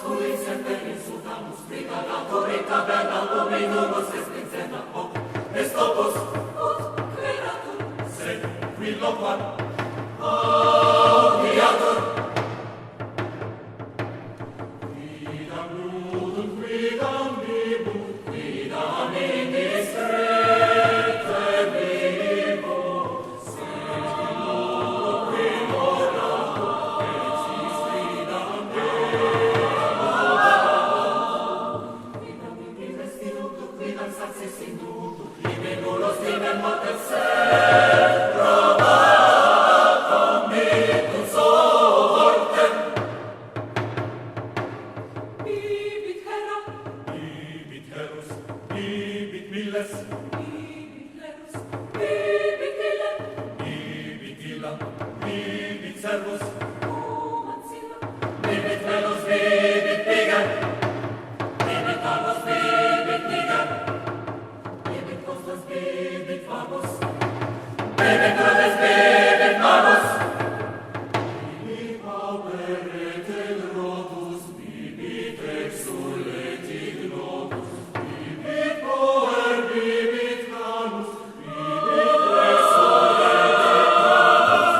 cui semper insultamus, vita naturita bella luminumus est vincenda hoc, est opus ut creatur, sed qui loquam audiatur. Quidam nudum, quidam vivum, quidam indiscrete vivum, sed qui loco primoratur, existidam quidam saxis inductum, ibi nullos dimem mater sed probatum mitum sortem. Bibit Hera, bibit Herus, bibit Miles, bibit Lerus, bibit Ille, bibit Illa, bibit Servus, Umancilla, bibit Velus, bibit Piger, bibit Argus, bibit Niger, bibit Costas, bibit Fagus, bibit Rhodes, bibit Magus, bibit Pauper et el Rodus, bibit Exul et Ignotus, bibit Poer, bibit Canus, bibit Exul et Ignotus,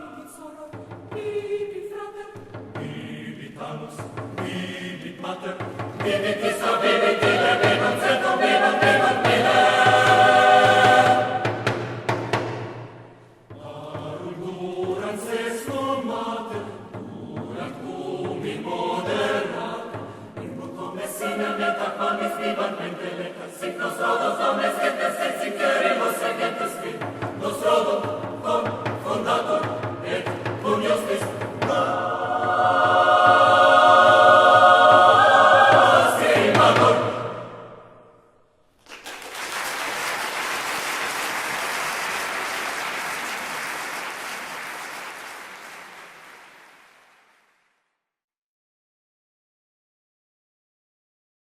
bibit Soror, bibit Frater, bibit Anus, bibit Mater, bibit Issa, bibit Ille, bibit Cetum, bibit Mille. Arum durans est non mater, durant cum in moderat, in mutum essinem et aquamis vivant mente lectas, sic